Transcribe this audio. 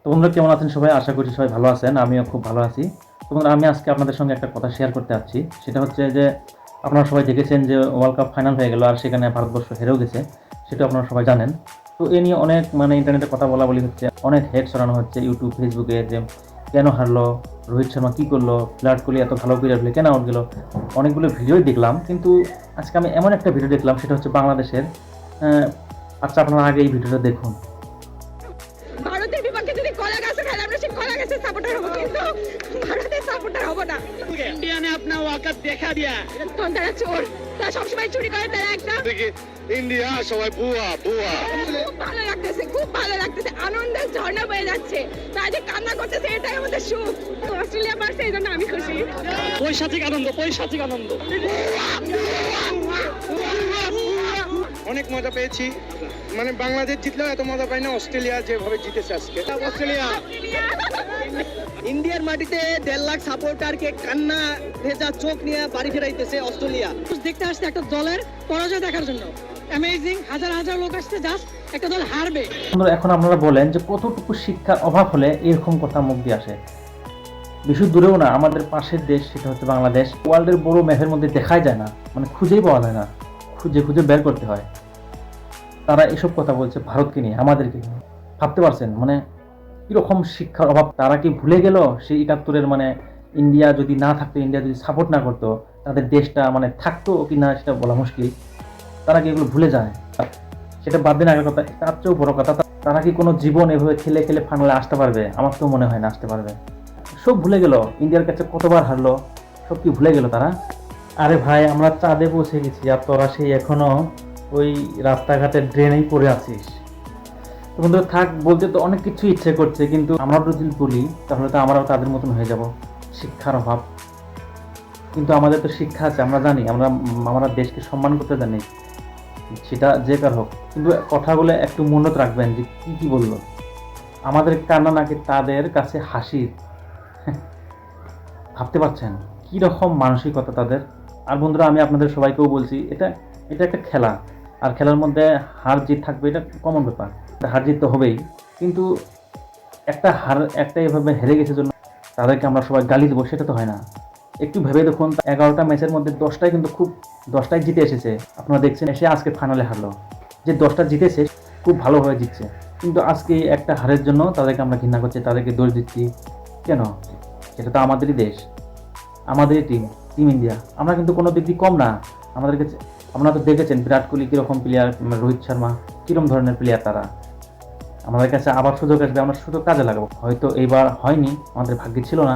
তো বন্ধুরা কেমন আছেন সবাই? আশা করি সবাই ভালো আছেন। আমিও খুব ভালো আছি। তো বন্ধুরা আমি আজকে আপনাদের সঙ্গে একটা কথা শেয়ার করতে যাচ্ছি। সেটা হচ্ছে যে আপনারা সবাই দেখেছেন যে ওয়ার্ল্ড কাপ ফাইনাল হয়ে গেল আর সেখানে ভারতবর্ষ হেরেও গেছে। সেটা আপনারা সবাই জানেন। তো এ নিয়ে অনেক ইন্টারনেটে কথা বলাবলি হচ্ছে, অনেক হেট ছড়ানো হচ্ছে ইউটিউব, ফেসবুকে যে কেন হারলো? রোহিত শর্মা কী করলো? বিরাট কোহলি এত ভালো প্লেয়ার হলে কেন আউট গেল? অনেকগুলো ভিডিওই দেখলাম, কিন্তু আজকে আমি এমন একটা ভিডিও দেখলাম সেটা হচ্ছে বাংলাদেশের। আচ্ছা আপনারা আগে এই ভিডিওটা দেখুন। ভারতের বিপক্ষে যদি কলা গাছে খেলে আমরা সেই কলা গাছের সাপোর্টার হবো, কিন্তু ভারতের সাপোর্টার হবো না। इंडिया ने अपना औकात देखा दिया। তখন তারা চোর, তারা সবসময় চুরি করে, তারা একটা इंडिया সবাই বুয়া বুয়া। খুব ভালো লাগতেছে, খুব ভালো লাগতেছে, আনন্দের ঝর্ণা বয়ে যাচ্ছে। তারা যে কান্না করতেছে এটাই আমাদের সুখ। অস্ট্রেলিয়া পারছে এই জন্য আমি খুশি। পৈশাচিক আনন্দ, পৈশাচিক আনন্দ। অনেক মজা পেয়েছি, মানে বাংলাদেশ জিতলেও এত মজা পাই না অস্ট্রেলিয়া যেভাবে জিতেছে আজকে। অস্ট্রেলিয়া ইন্ডিয়ার মাটিতে 1.5 লাখ সাপোর্টারকে কান্না ভেজা চোখ নিয়ে বাড়ি ফেরাইতেছে অস্ট্রেলিয়া। দেখতে আসছে একটা দলের পরাজয় দেখার জন্য। অ্যামেজিং, হাজার হাজার লোক আসছে জাস্ট একটা দল হারবে। এখন আপনারা বলেন যে কতটুকু শিক্ষার অভাব হলে এরকম কথা মুখ দিয়ে আসে। বেশি দূরেও না, আমাদের পাশের দেশ, সেটা হচ্ছে বাংলাদেশ। ওয়ার্ল্ডের বড় ম্যাপের মধ্যে দেখাই যায় না, মানে খুঁজেই পাওয়া যায় না, খুঁজে খুঁজে বের করতে হয়। তারা এসব কথা বলছে ভারতকে নিয়ে, আমাদেরকে নিয়ে। ভাবতে পারছেন মানে কীরকম শিক্ষার অভাব? তারা কি ভুলে গেল সেই ৭১-এর ইন্ডিয়া যদি না থাকতো, ইন্ডিয়া যদি সাপোর্ট না করতো, তাদের দেশটা থাকতো কি না সেটা বলা মুশকিল। তারা কি এগুলো ভুলে যায়? সেটা বাদ দিন আগের কথা, তার চেয়েও বড় কথা, তারা কি কোনো জীবন এভাবে খেলে খেলে ফাইনালে আসতে পারবে? আমার তো মনে হয় না আসতে পারবে। সব ভুলে গেল, ইন্ডিয়ার কাছে কতবার হারলো, সব কি ভুলে গেল তারা? আরে ভাই, আমরা চাঁদে পৌঁছে গেছি আর তোরা সেই এখনো ওই রাস্তাঘাটের ড্রেনেই পড়ে আছিস। তো বন্ধু থাক, বলতে তো অনেক কিছু ইচ্ছে করছে, কিন্তু আমরা যদি বলি তাহলে তো আমরাও তাদের মতন হয়ে যাব। শিক্ষার অভাব। কিন্তু আমাদের তো শিক্ষা আছে, আমরা জানি, আমরা দেশকে সম্মান করতে জানি, সেটা যে কার হোক। কিন্তু কথাগুলো একটু মনত রাখবেন যে কি কি বললো। আমাদের কান্না নাকি তাদের কাছে হাসির। ভাবতে পারছেন কীরকম মানসিকতা তাদের? আর বন্ধুরা আমি আপনাদের সবাইকেও বলছি, এটা একটা খেলা, আর খেলার মধ্যে হার জিত থাকবে, এটা কমন ব্যাপার। হার জিত তো হবেই, কিন্তু একটা এভাবে হেরে গেছে জন্য তাদেরকে আমরা সবাই গালি দেবো, সেটা তো হয় না। একটু ভেবে দেখুন, 11টা ম্যাচের মধ্যে 10টাই কিন্তু খুব 10টাই জিতে এসেছে। আপনারা দেখছেন, এসে আজকে ফাইনালে হারলো। যে 10টা জিতেছে খুব ভালোভাবে জিতছে, কিন্তু আজকে একটা হারের জন্য তাদেরকে আমরা ঘৃণা করছি, তাদেরকে দোষ দিচ্ছি কেন? এটা তো আমাদেরই দেশ, আমাদেরই টিম ইন্ডিয়া। আমরা কিন্তু কোনো দিক দিয়ে কম না। আমাদের কাছে আপনারা তো দেখেছেন বিরাট কোহলি কীরকম প্লেয়ার, রোহিত শর্মা কীরকম ধরনের প্লেয়ার। তারা আমাদের কাছে আবার সুযোগ আসবে, আমরা সুযোগ কাজে লাগাবো। হয়তো এইবার হয়নি, আমাদের ভাগ্যে ছিল না।